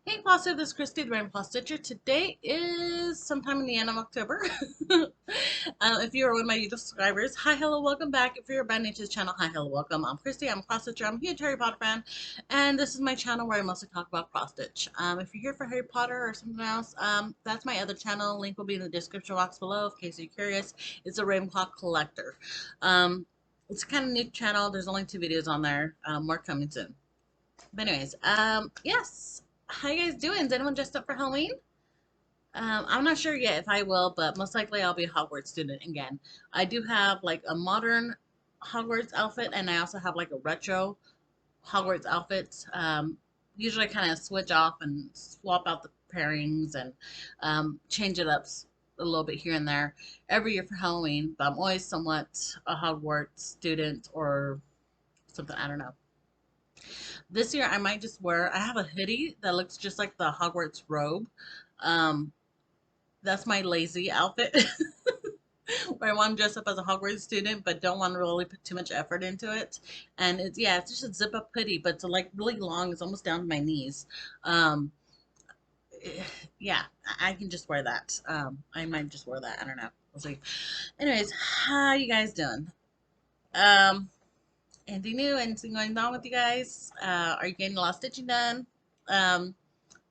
Hey, Flosstube, this is Christy, the Rain Plus Stitcher. Today is sometime in the end of October. If you are one of my YouTube subscribers, hi, hello, welcome back. If you're brand new to the channel, hi, hello, welcome. I'm Christy, I'm a cross stitcher, I'm a huge Harry Potter fan, and this is my channel where I mostly talk about cross stitch. If you're here for Harry Potter or something else, that's my other channel. Link will be in the description box below in case you're curious. It's a Ravenclaw Collector. It's a kind of new channel. There's only 2 videos on there. More coming soon. But anyways, yes. How you guys doing? Is anyone dressed up for Halloween? I'm not sure yet if I will, but most likely I'll be a Hogwarts student again. I do have like a modern Hogwarts outfit, and I also have like a retro Hogwarts outfit. Usually kind of switch off and swap out the pairings and change it up a little bit here and there every year for Halloween, but I'm always somewhat a Hogwarts student or something. I don't know. This year I might just wear, I have a hoodie that looks just like the Hogwarts robe. Um, that's my lazy outfit where I want to dress up as a Hogwarts student, but don't want to really put too much effort into it. And it's, yeah, it's just a zip up hoodie, but it's like really long. It's almost down to my knees. Um, yeah, I can just wear that. I might just wear that. I don't know. We'll see. Anyways, how you guys doing? Um, Anything new? Anything going on with you guys? Are you getting a lot of stitching done? Um,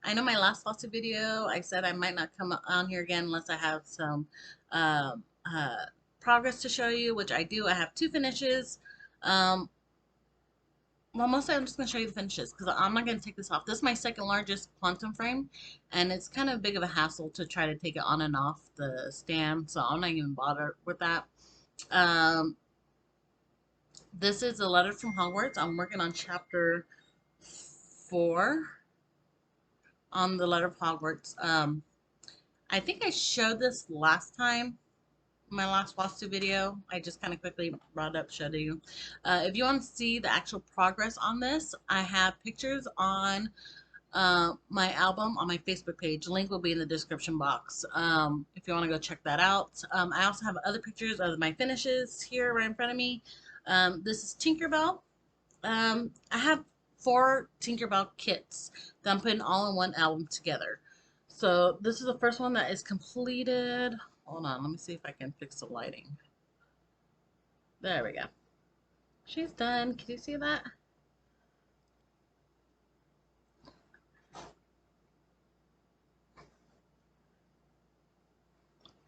I know my last Flosstube video, I said I might not come on here again unless I have some um, uh, progress to show you, which I do. I have 2 finishes. Um, well, mostly I'm just going to show you the finishes because I'm not going to take this off. This is my second largest quantum frame, and it's kind of big of a hassle to try to take it on and off the stand, so I'm not even bothered with that. Um, this is a letter from Hogwarts. I'm working on chapter 4 on the letter of Hogwarts. I think I showed this last time, my last Flosstube video. I just kind of quickly brought it up, showed you. If you want to see the actual progress on this, I have pictures on my album on my Facebook page. Link will be in the description box if you want to go check that out. I also have other pictures of my finishes here right in front of me. This is Tinkerbell. I have 4 Tinkerbell kits that I'm putting all in one album together. So this is the first one that is completed. Hold on, let me see if I can fix the lighting. There we go. She's done. Can you see that?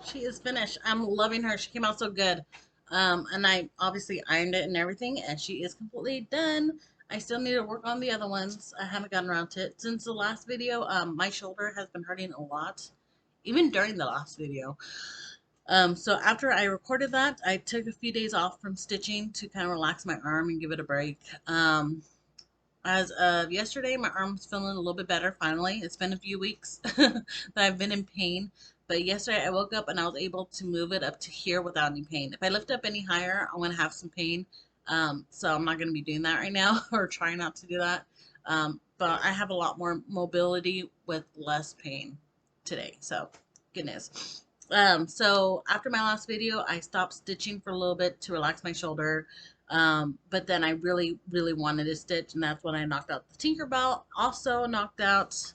She is finished. I'm loving her. She came out so good. And I obviously ironed it and everything, and she is completely done. I still need to work on the other ones. I haven't gotten around to it. Since the last video, my shoulder has been hurting a lot, even during the last video. So after I recorded that, I took a few days off from stitching to kind of relax my arm and give it a break. As of yesterday, my arm's feeling a little bit better finally. It's been a few weeks that I've been in pain. But yesterday I woke up and I was able to move it up to here without any pain. If I lift up any higher, I'm going to have some pain. So I'm not going to be doing that right now or trying not to do that. But I have a lot more mobility with less pain today. So goodness. So after my last video, I stopped stitching for a little bit to relax my shoulder. But then I really, really wanted to stitch, and that's when I knocked out the Tinkerbell. Also knocked out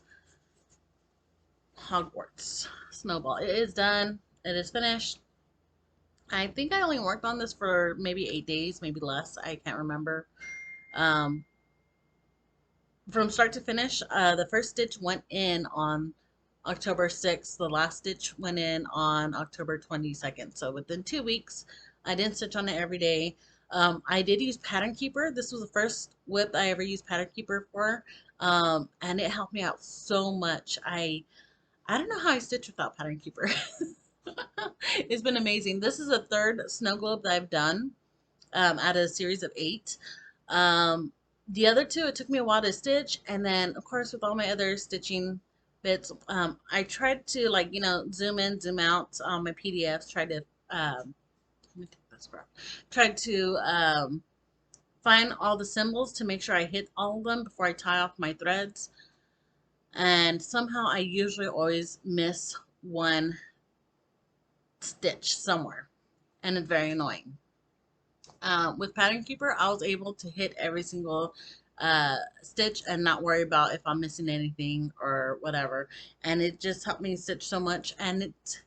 Hogwarts Snowball. It is done. It is finished. I think I only worked on this for maybe 8 days, maybe less. I can't remember. Um, from start to finish, the first stitch went in on October 6th. The last stitch went in on October 22nd. So within 2 weeks, I didn't stitch on it every day. I did use Pattern Keeper. This was the first whip I ever used Pattern Keeper for. And it helped me out so much. I don't know how I stitch without Pattern Keeper. It's been amazing. This is the 3rd snow globe that I've done out of a series of 8. The other 2, it took me a while to stitch, and then of course with all my other stitching bits, I tried to, like, zoom in, zoom out on my PDFs, tried to let me take this graph. Tried to find all the symbols to make sure I hit all of them before I tie off my threads, and somehow I usually always miss one stitch somewhere, and it's very annoying. With Pattern Keeper, I was able to hit every single stitch and not worry about if I'm missing anything or whatever. And it just helped me stitch so much. And it,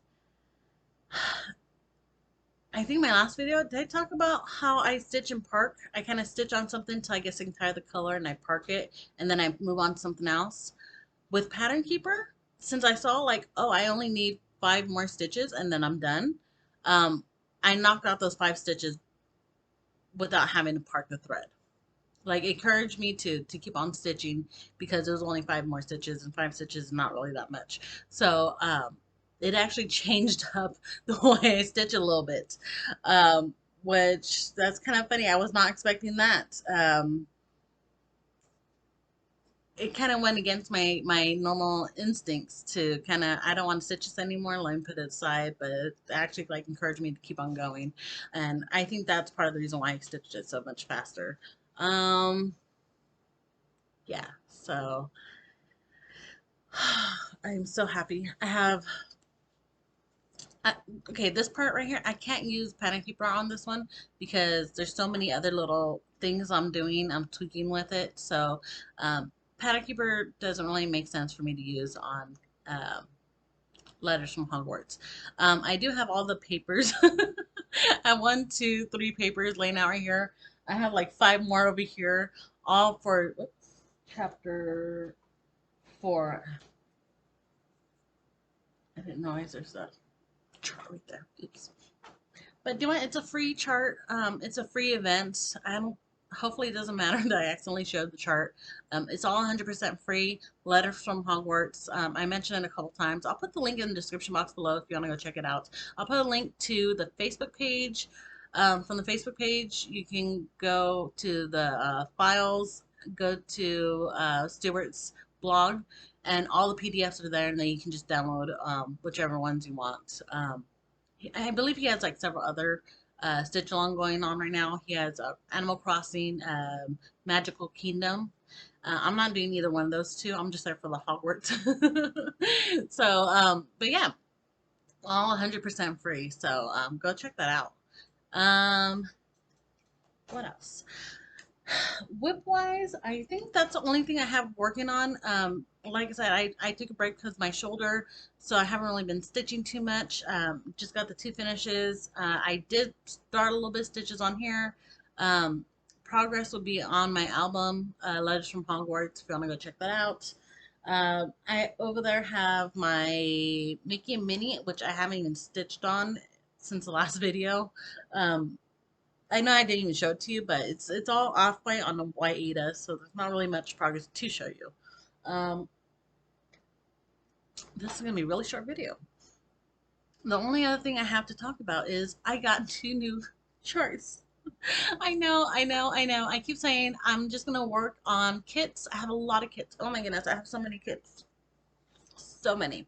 I think my last video, did I talk about how I stitch and park? I kind of stitch on something until I get sick and tired of the color and I park it and then I move on to something else. With Pattern Keeper, since I saw like, oh, I only need 5 more stitches and then I'm done, um, I knocked out those 5 stitches without having to park the thread. Like, it encouraged me to keep on stitching because there was only 5 more stitches, and 5 stitches is not really that much. So it actually changed up the way I stitch a little bit, which that's kind of funny. I was not expecting that. It kind of went against my normal instincts to kind of, I don't want to stitch this anymore, let me put it aside, but it actually like encouraged me to keep on going, and I think that's part of the reason why I stitched it so much faster. um yeah, so I'm so happy. I have I, okay, this part right here, I can't use Pattern Keeper on this one because there's so many other little things I'm tweaking with it. So Pattern Keeper doesn't really make sense for me to use on um, Letters from Hogwarts. I do have all the papers. I have 1, 2, 3 papers laying out right here. I have like 5 more over here, all for chapter 4. I didn't realize there's a chart right there. Oops. But do it. It's a free chart. It's a free event. I don't. Hopefully, it doesn't matter that I accidentally showed the chart. It's all 100% free. Letters from Hogwarts. I mentioned it a couple times. I'll put the link in the description box below if you want to go check it out. I'll put a link to the Facebook page. From the Facebook page, you can go to the files, go to Stuart's blog, and all the PDFs are there, and then you can just download whichever ones you want. I believe he has like several other stitch along going on right now. He has Animal Crossing, Magical Kingdom. I'm not doing either one of those two. I'm just there for the Hogwarts. So, but yeah, all 100% free. So go check that out. Um, what else? Whip wise, I think that's the only thing I have working on. Like I said, I took a break because my shoulder, so I haven't really been stitching too much. Just got the 2 finishes. I did start a little bit of stitches on here. Progress will be on my album, Letters from Hogwarts, if you want to go check that out. I over there have my Mickey and Minnie, which I haven't even stitched on since the last video. I know I didn't even show it to you, but it's all off white on the white Ada, so there's not really much progress to show you. This is gonna be a really short video. The only other thing I have to talk about is I got 2 new charts. I know, I know, I know. I keep saying I'm just gonna work on kits. I have a lot of kits. Oh my goodness, I have so many kits. So many.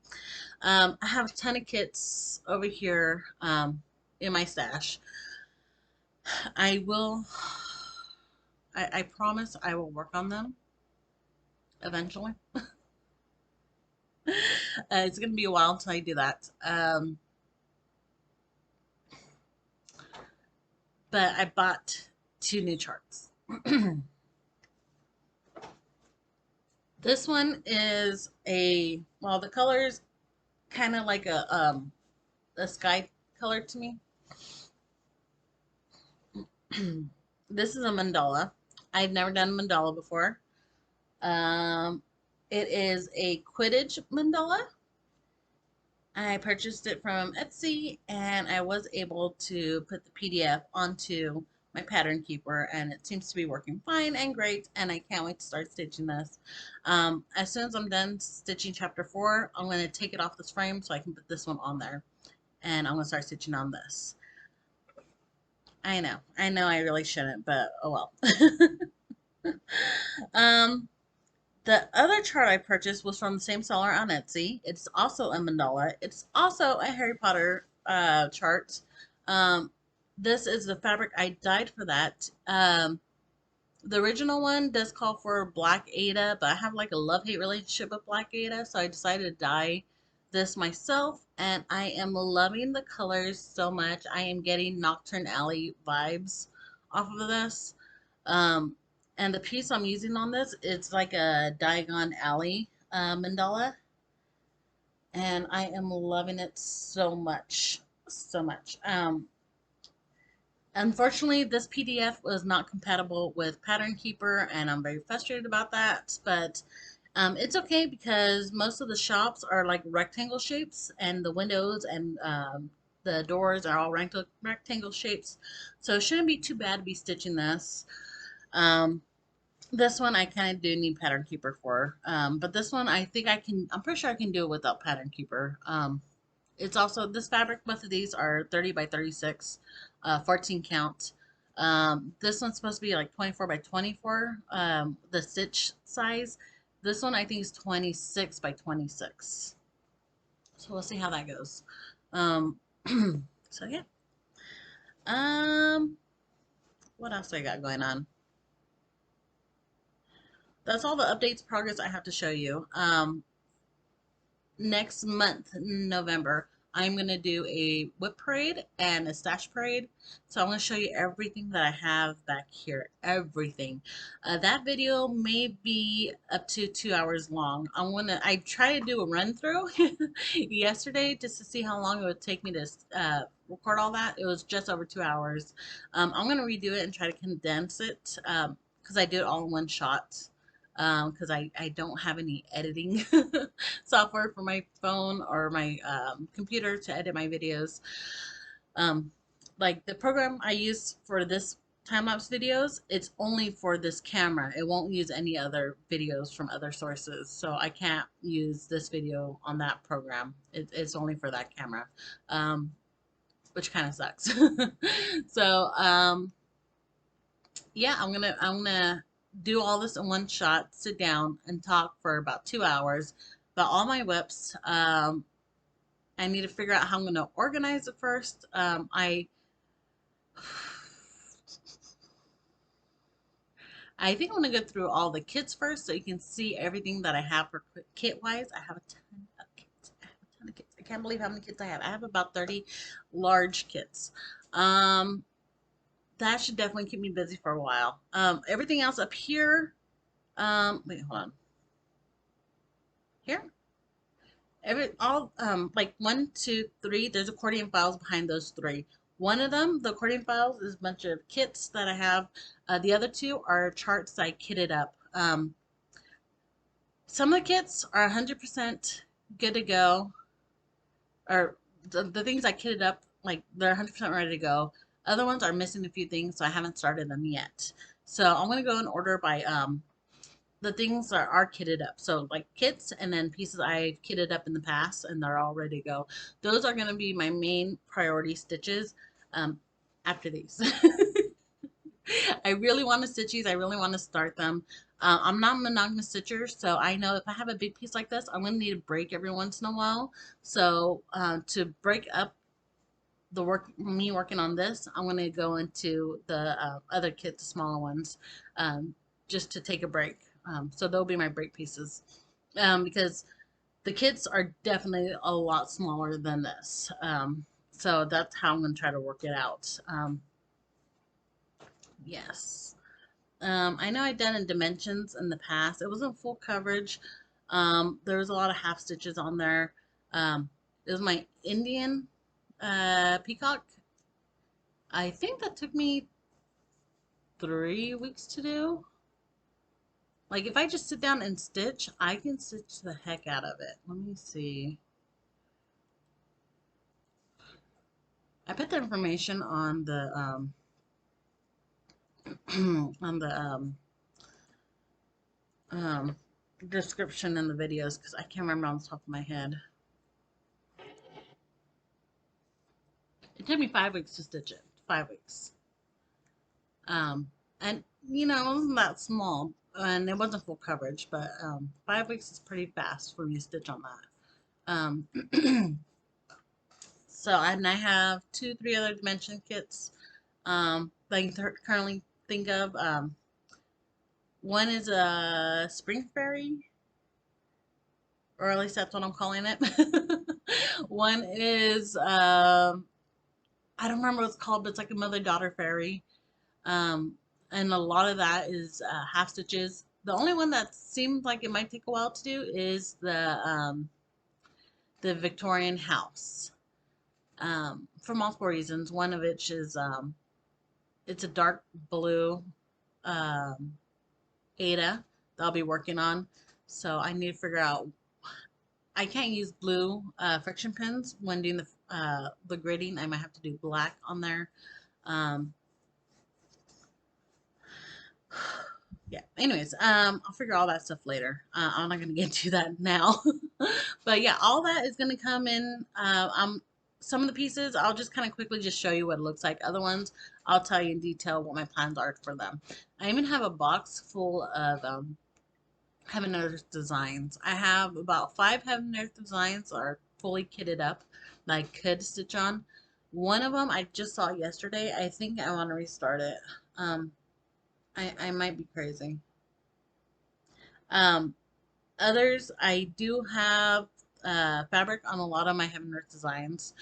I have a ton of kits over here in my stash. I will, I promise I will work on them eventually. It's going to be a while until I do that. But I bought 2 new charts. This one is well, the color's kind of like a sky color to me. This is a mandala. I've never done a mandala before. It is a Quidditch Mandala. I purchased it from Etsy, and I was able to put the PDF onto my Pattern Keeper, and it seems to be working fine and great, and I can't wait to start stitching this. As soon as I'm done stitching chapter 4, I'm going to take it off this frame so I can put this one on there, and I'm going to start stitching on this. I know I really shouldn't, but oh well. The other chart I purchased was from the same seller on Etsy. It's also a mandala. It's also a Harry Potter chart. This is the fabric I dyed for that. The original one does call for Black Ada, but I have like a love-hate relationship with Black Ada, so I decided to dye this myself, and I am loving the colors so much. I am getting Nocturne Alley vibes off of this. And the piece I'm using on this, it's like a Diagon Alley mandala. And I am loving it so much. So much. Unfortunately, this PDF was not compatible with Pattern Keeper, and I'm very frustrated about that. But it's okay because most of the shops are like rectangle shapes, and the windows and the doors are all rectangle shapes. So it shouldn't be too bad to be stitching this. Um, this one I kind of do need Pattern Keeper for. But this one I think I'm pretty sure I can do it without Pattern Keeper. It's also, this fabric, both of these are 30 by 36, 14 count. This one's supposed to be like 24 by 24, the stitch size. This one I think is 26 by 26. So we'll see how that goes. Um, so yeah. Um, what else do I got going on? That's all the updates progress I have to show you. Next month, November, I'm going to do a whip parade and a stash parade. So I'm going to show you everything that I have back here. Everything. That video may be up to 2 hours long. I tried to do a run through yesterday just to see how long it would take me to record all that. It was just over 2 hours. I'm going to redo it and try to condense it because I did it all in one shot. Because I don't have any editing software for my phone or my computer to edit my videos. Um, like the program I use for this time-lapse videos, it's only for this camera. It won't use any other videos from other sources. So I can't use this video on that program. It's only for that camera, which kind of sucks. So, yeah, I'm gonna do all this in one shot, sit down and talk for about 2 hours about all my whips. I need to figure out how I'm gonna organize it first. I think I'm gonna go through all the kits first so you can see everything that I have for kit wise. I have a ton of kits. I have a ton of kits. I can't believe how many kits I have. I have about 30 large kits. That should definitely keep me busy for a while. Everything else up here. Wait, hold on. Here. Like 1, 2, 3. There's accordion files behind those three. One of them, the accordion files, is a bunch of kits that I have. The other two are charts I kitted up. Some of the kits are 100% good to go, or the things I kitted up, like they're 100% ready to go. Other ones are missing a few things, so I haven't started them yet. So I'm gonna go in order by the things are kitted up. So like kits and then pieces I've kitted up in the past and they're all ready to go. Those are going to be my main priority stitches after these. I really want to stitch these. I really want to start them. I'm not a monogamous stitcher, so I know if I have a big piece like this, I'm going to need a break every once in a while. So to break up me working on this, I'm going to go into the other kits, the smaller ones, just to take a break. So they'll be my break pieces because the kits are definitely a lot smaller than this. So that's how I'm going to try to work it out. Yes. I know I've done in dimensions in the past. It wasn't full coverage. There was a lot of half stitches on there. It was my Indian peacock. I think that took me 3 weeks to do. Like if I just sit down and stitch, I can stitch the heck out of it. Let me see. I put the information on the on the um, description in the videos because I can't remember on the top of my head. It took me 5 weeks to stitch it. 5 weeks. And you know, it wasn't that small and it wasn't full coverage, but 5 weeks is pretty fast for me to stitch on that. So and I have 2, 3 other dimension kits that I can currently think of. One is a spring fairy, or at least that's what I'm calling it. One is I don't remember what it's called, but it's like a mother-daughter fairy. Um, and a lot of that is half stitches. The only one that seems like it might take a while to do is the Victorian house, for multiple reasons. One of which is it's a dark blue um, Ada that I'll be working on. So I need to figure out. I can't use blue friction pins when doing the gridding. I might have to do black on there. Um, yeah. Anyways, I'll figure all that stuff later. I'm not gonna get into that now. But yeah, all that is gonna come in. Some of the pieces I'll just kind of quickly just show you what it looks like. Other ones I'll tell you in detail what my plans are for them. I even have a box full of Heaven and Earth designs. I have about 5 Heaven and Earth designs that are fully kitted up that I could stitch on. One of them I just saw yesterday. I think I want to restart it. Um, I might be crazy. Um, Others, I do have fabric on a lot of my Heaven and Earth designs.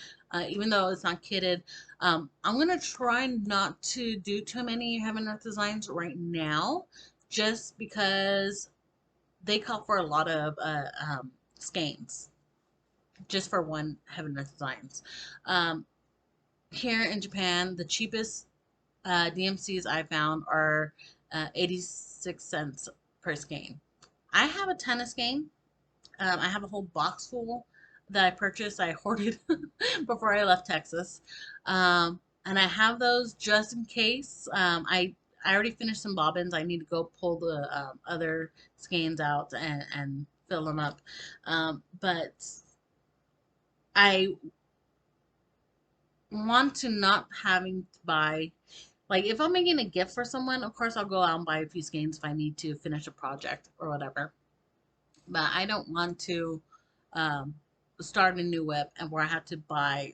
Even though it's not kitted, I'm going to try not to do too many Heaven and Earth designs right now, just because they call for a lot of skeins just for one Heaven and Earth designs. Here in Japan, the cheapest DMCs I found are 86 cents per skein. I have a ton of skein. I have a whole box full that I purchased. I hoarded before I left Texas. And I have those just in case. I already finished some bobbins. I need to go pull the other skeins out and fill them up. But I want to not having to buy, like if I'm making a gift for someone, of course I'll go out and buy a few skeins if I need to finish a project or whatever. But I don't want to um, start a new whip and where I have to buy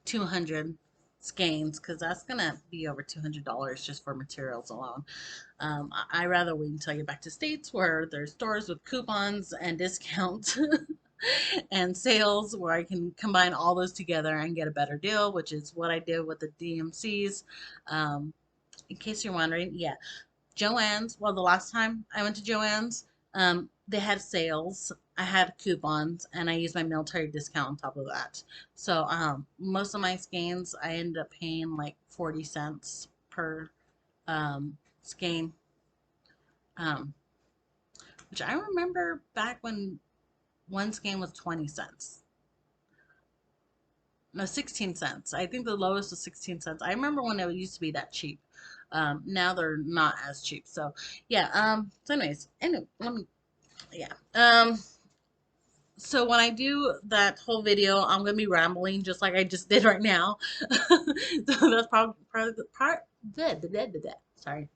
200 skeins, because that's gonna be over $200 just for materials alone. I rather wait until I get back to States where there's stores with coupons and discounts and sales where I can combine all those together and get a better deal, which is what I did with the DMCs. Um, in case you're wondering, yeah, Joann's. Well, the last time I went to Joann's, they had sales. I had coupons, and I used my military discount on top of that. So, most of my skeins, I ended up paying like 40 cents per skein. Um, which I remember back when one skein was 20 cents. No, 16 cents. I think the lowest was 16 cents. I remember when it used to be that cheap. Now they're not as cheap. So, yeah. So anyways, anyway, let me, yeah. So when I do that whole video, I'm gonna be rambling just like I just did right now. So that's probably part of the part. Sorry.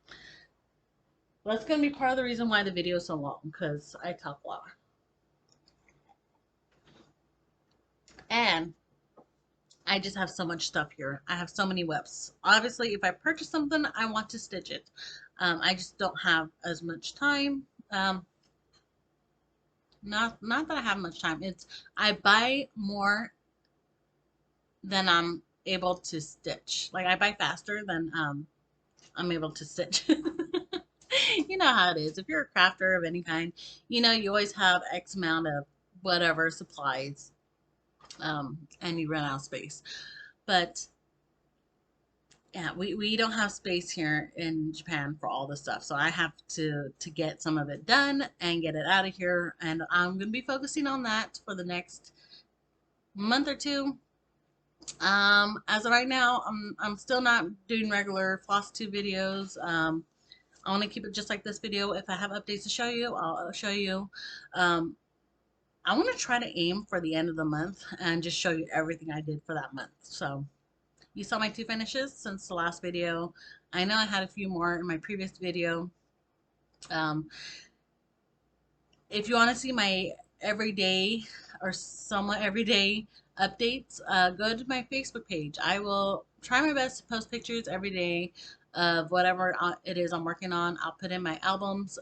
That's gonna be part of the reason why the video is so long, because I talk a lot. And I just have so much stuff here. I have so many whips. Obviously, if I purchase something, I want to stitch it. I just don't have as much time. Not that I have much time. It's I buy more than I'm able to stitch. Like I buy faster than I'm able to stitch. You know how it is. If you're a crafter of any kind, you know you always have X amount of whatever supplies, and you run out of space. But yeah, we don't have space here in Japan for all this stuff. So I have to get some of it done and get it out of here. And I'm going to be focusing on that for the next month or two. As of right now, I'm still not doing regular Flosstube videos. I want to keep it just like this video. If I have updates to show you, I'll show you. I want to try to aim for the end of the month and just show you everything I did for that month. So you saw my 2 finishes since the last video. I know I had a few more in my previous video. If you want to see my everyday or somewhat everyday updates, go to my Facebook page. I will try my best to post pictures every day of whatever it is I'm working on. I'll put in my albums.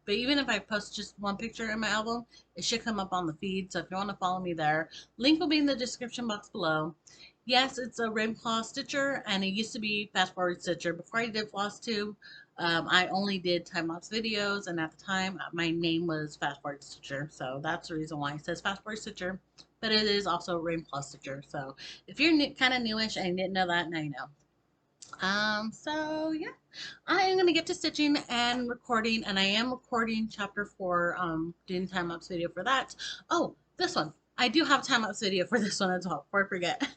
But even if I post just one picture in my album, it should come up on the feed. So if you want to follow me there, link will be in the description box below. Yes, it's a Ravenclaw stitcher, and it used to be Fast Forward Stitcher. Before I did Flosstube, I only did time-lapse videos, and at the time, my name was Fast Forward Stitcher, so that's the reason why it says Fast Forward Stitcher, but it is also Ravenclaw Stitcher, so if you're kind of newish and didn't know that, now you know. So yeah, I am gonna get to stitching and recording, and I am recording chapter 4, doing time-lapse video for that. Oh, this one. I do have time-lapse video for this one as well, before I forget.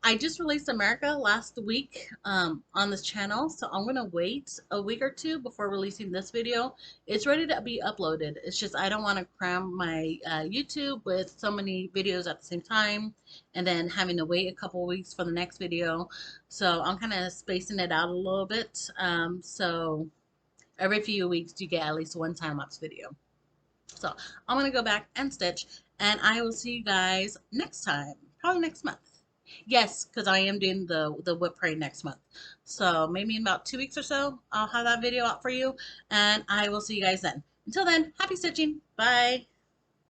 I just released America last week on this channel, so I'm gonna wait a week or two before releasing this video. It's ready to be uploaded. It's just I don't want to cram my YouTube with so many videos at the same time, and then having to wait a couple weeks for the next video. So I'm kind of spacing it out a little bit. So every few weeks you get at least one time-lapse video. So I'm gonna go back and stitch, and I will see you guys next time, probably next month. Yes, because I am doing the whip parade next month. So maybe in about 2 weeks or so, I'll have that video out for you, and I will see you guys then. Until then, happy stitching. Bye.